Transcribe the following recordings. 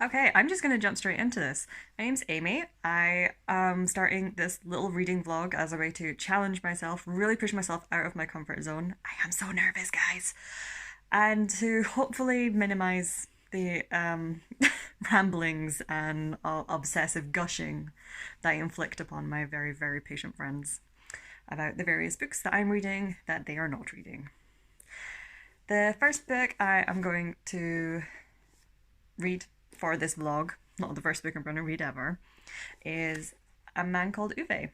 Okay, I'm just going to jump straight into this. My name's Amy. I am starting this little reading vlog as a way to challenge myself, really push myself out of my comfort zone. I am so nervous, guys. And to hopefully minimize the ramblings and obsessive gushing that I inflict upon my very, very patient friends about the various books that I'm reading that they are not reading. The first book I am going to read for this vlog, not the first book I'm going to read ever, is A Man Called Uwe.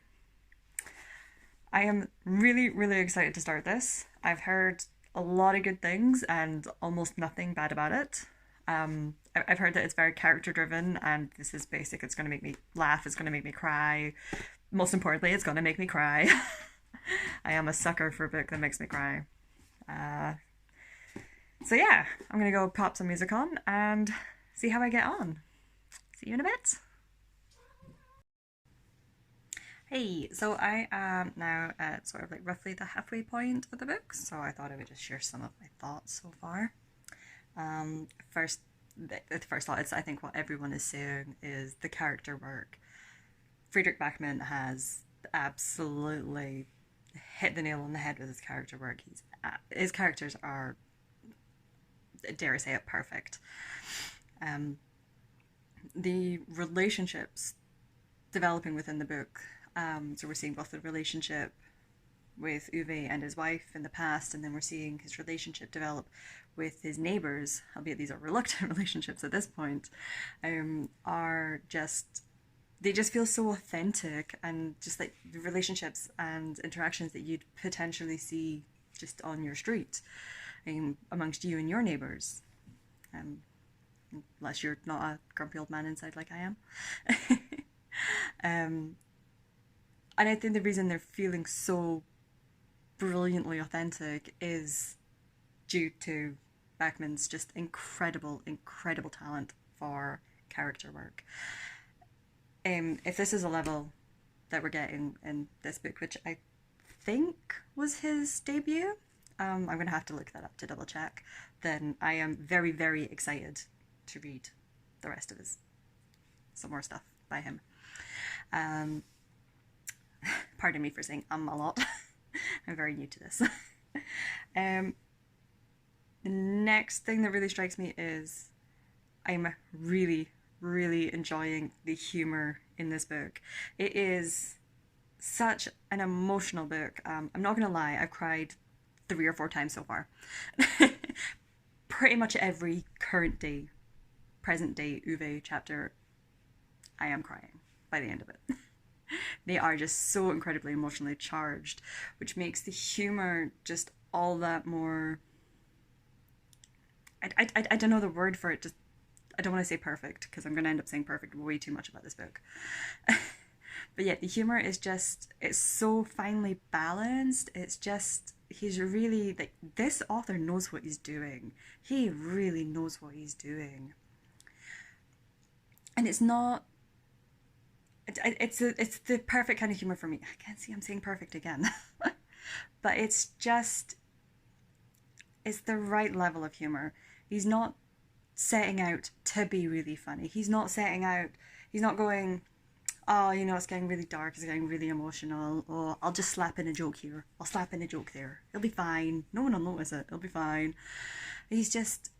I am really, really excited to start this. I've heard a lot of good things and almost nothing bad about it. I've heard that it's very character driven and this is basic. It's going to make me laugh, it's going to make me cry. Most importantly, it's going to make me cry. I am a sucker for a book that makes me cry. So yeah, I'm going to go pop some music on and see how I get on. See you in a bit. Hey, so I am now at sort of like roughly the halfway point of the book, so I thought I would just share some of my thoughts so far. First, the first thought is I think what everyone is saying is the character work. Fredrick Backman has absolutely hit the nail on the head with his character work. His characters are, dare I say it, perfect. The relationships developing within the book. So we're seeing both the relationship with Uwe and his wife in the past, and then we're seeing his relationship develop with his neighbors, albeit these are reluctant relationships at this point, are just, they just feel so authentic and just like the relationships and interactions that you'd potentially see just on your street, amongst you and your neighbors. Unless you're not a grumpy old man inside like I am. And I think the reason they're feeling so brilliantly authentic is due to Backman's just incredible, incredible talent for character work. If this is a level that we're getting in this book, which I think was his debut, I'm going to have to look that up to double check, then I am very, very excited to read the rest of some more stuff by him. Pardon me for saying a lot. I'm very new to this. The next thing that really strikes me is I'm really, really enjoying the humor in this book. It is such an emotional book. I'm not gonna lie, I've cried 3 or 4 times so far. Pretty much every current day, present day Uwe chapter, I am crying by the end of it. They are just so incredibly emotionally charged, which makes the humor just all that more. I don't know the word for it. Just I don't want to say perfect because I'm going to end up saying perfect way too much about this book. But yeah, the humor is just, it's so finely balanced. It's just, he's really like, this author knows what he's doing. He really knows what he's doing. And it's not, it's the perfect kind of humor for me. I can't see I'm saying perfect again. But it's just, it's the right level of humor. He's not setting out to be really funny. He's not setting out, he's not going, oh, you know, it's getting really dark, it's getting really emotional, or I'll just slap in a joke here, I'll slap in a joke there, it'll be fine, no one will notice it, it'll be fine. He's just,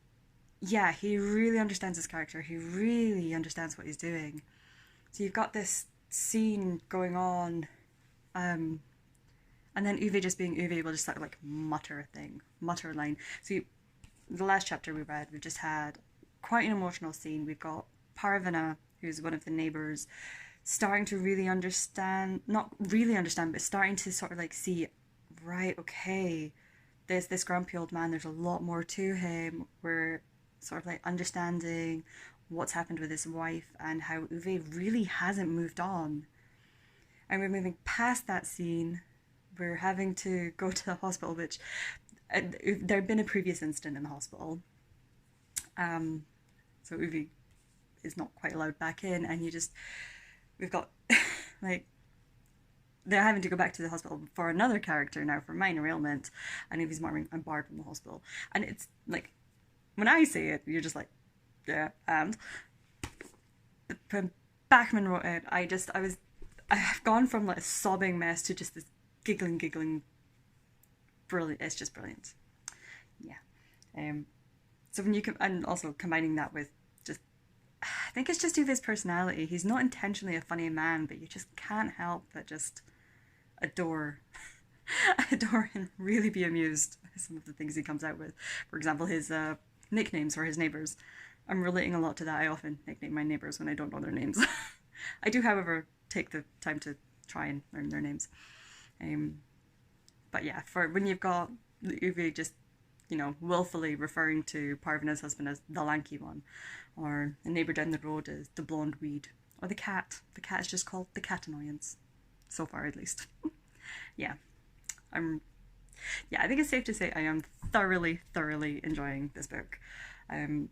yeah, he really understands his character, he really understands what he's doing. So you've got this scene going on, and then Uwe just being Uwe will just sort of like mutter a thing, mutter a line. So the last chapter we read, we just had quite an emotional scene. We've got Parvana, who's one of the neighbours, starting to really understand, not really understand, but starting to sort of like see, right, okay, there's this grumpy old man, there's a lot more to him. We're sort of like understanding what's happened with his wife and how Uwe really hasn't moved on. And we're moving past that scene. We're having to go to the hospital, which there had been a previous incident in the hospital. So Uwe is not quite allowed back in, and we've got like they're having to go back to the hospital for another character now for minor ailment, and Uwe's barred from the hospital. And it's like, when I say it, you're just like, yeah, and when Backman wrote it, I've gone from like a sobbing mess to just this giggling, brilliant. It's just brilliant. Yeah. Um. So when you and also combining that with just, I think it's just Uwe's personality. He's not intentionally a funny man, but you just can't help but just adore, adore and really be amused by some of the things he comes out with. For example, his nicknames for his neighbors. I'm relating a lot to that. I often nickname my neighbors when I don't know their names. I do, however, take the time to try and learn their names. Um, but yeah, for when you've got Uwe just, willfully referring to Parvana's husband as the lanky one, or the neighbour down the road as the blonde weed, or the cat. The cat is just called the cat annoyance, so far at least. Yeah, I'm. Yeah, I think it's safe to say I am thoroughly enjoying this book. Um,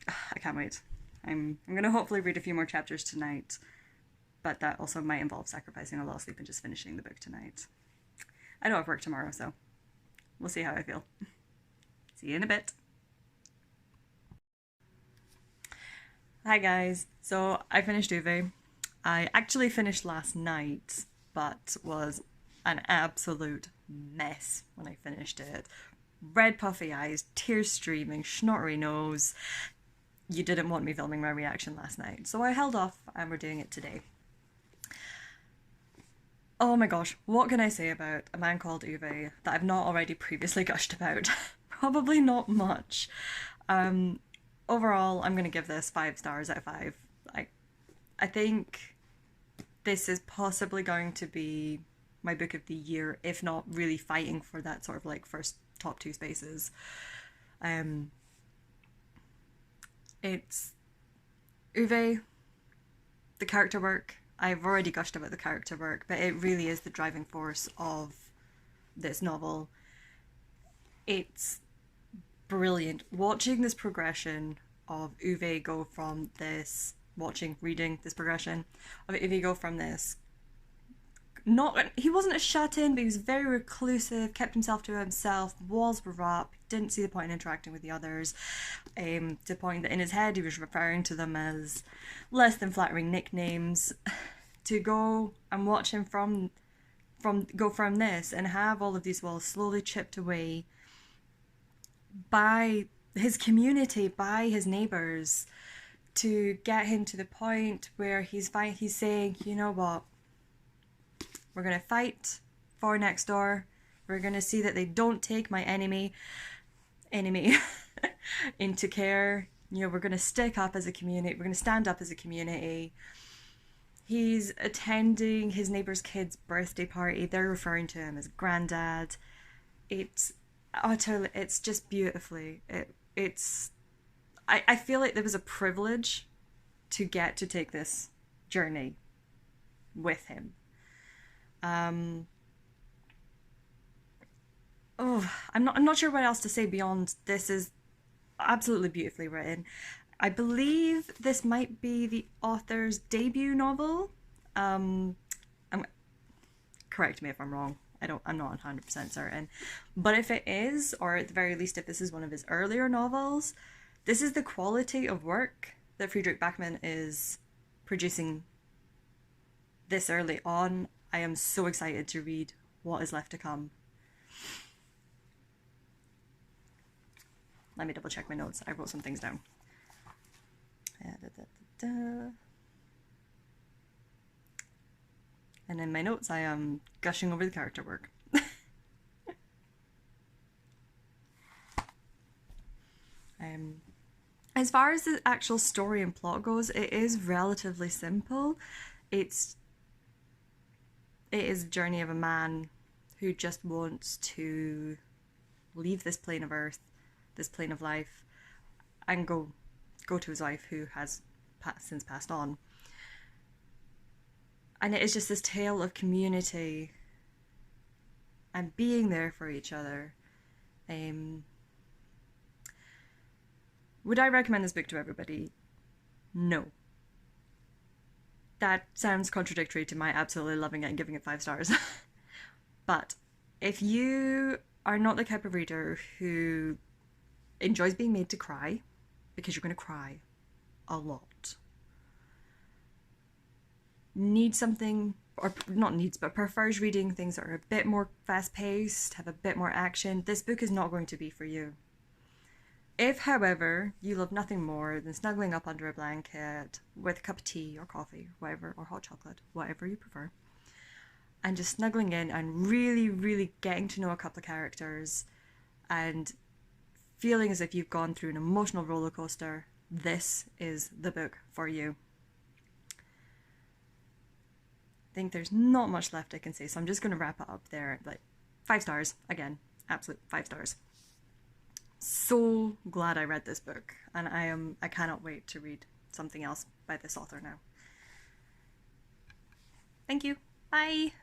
I can't wait. I'm gonna hopefully read a few more chapters tonight, but that also might involve sacrificing a lot of sleep and just finishing the book tonight. I don't have work tomorrow, so we'll see how I feel. See you in a bit. Hi guys. So I finished Uwe. I actually finished last night, but was an absolute mess when I finished it. Red puffy eyes, tears streaming, snottery nose. You didn't want me filming my reaction last night, so I held off and we're doing it today. Oh my gosh, what can I say about A Man Called Uwe that I've not already previously gushed about? Probably not much. Overall, I'm going to give this 5 stars out of 5. I think this is possibly going to be my book of the year, if not really fighting for that sort of like first top 2 spaces. It's Uwe, the character work. I've already gushed about the character work, but it really is the driving force of this novel. It's brilliant. Watching this progression of Uwe go from this, reading this progression of Uwe go from this, he wasn't a shut-in, but he was very reclusive, kept himself to himself, walls were up, didn't see the point in interacting with the others, to the point that in his head he was referring to them as less than flattering nicknames. To go and watch him go from this and have all of these walls slowly chipped away by his community, by his neighbours, to get him to the point where he's saying, you know what, we're going to fight for next door. We're going to see that they don't take my enemy into care. We're going to stick up as a community. We're going to stand up as a community. He's attending his neighbour's kid's birthday party. They're referring to him as granddad. It's just beautifully. I feel like there was a privilege to get to take this journey with him. I'm not sure what else to say beyond this is absolutely beautifully written. I believe this might be the author's debut novel. Correct me if I'm wrong. I'm not 100% certain. But if it is, or at the very least if this is one of his earlier novels, this is the quality of work that Fredrick Backman is producing this early on. I am so excited to read what is left to come. Let me double check my notes. I wrote some things down. And in my notes, I am gushing over the character work. As far as the actual story and plot goes, it is relatively simple. It is a journey of a man who just wants to leave this plane of earth, this plane of life, and go to his wife, who has since passed on. And it is just this tale of community and being there for each other. Would I recommend this book to everybody? No. That sounds contradictory to my absolutely loving it and giving it 5 stars. But if you are not the type of reader who enjoys being made to cry, because you're going to cry a lot, needs something, or not needs, but prefers reading things that are a bit more fast paced, have a bit more action, this book is not going to be for you. If, however, you love nothing more than snuggling up under a blanket with a cup of tea or coffee, whatever, or hot chocolate, whatever you prefer, and just snuggling in and really, really getting to know a couple of characters and feeling as if you've gone through an emotional roller coaster, this is the book for you. I think there's not much left I can say, so I'm just going to wrap it up there. Like 5 stars, again, absolute 5 stars. So glad I read this book, and I cannot wait to read something else by this author now. Thank you. Bye.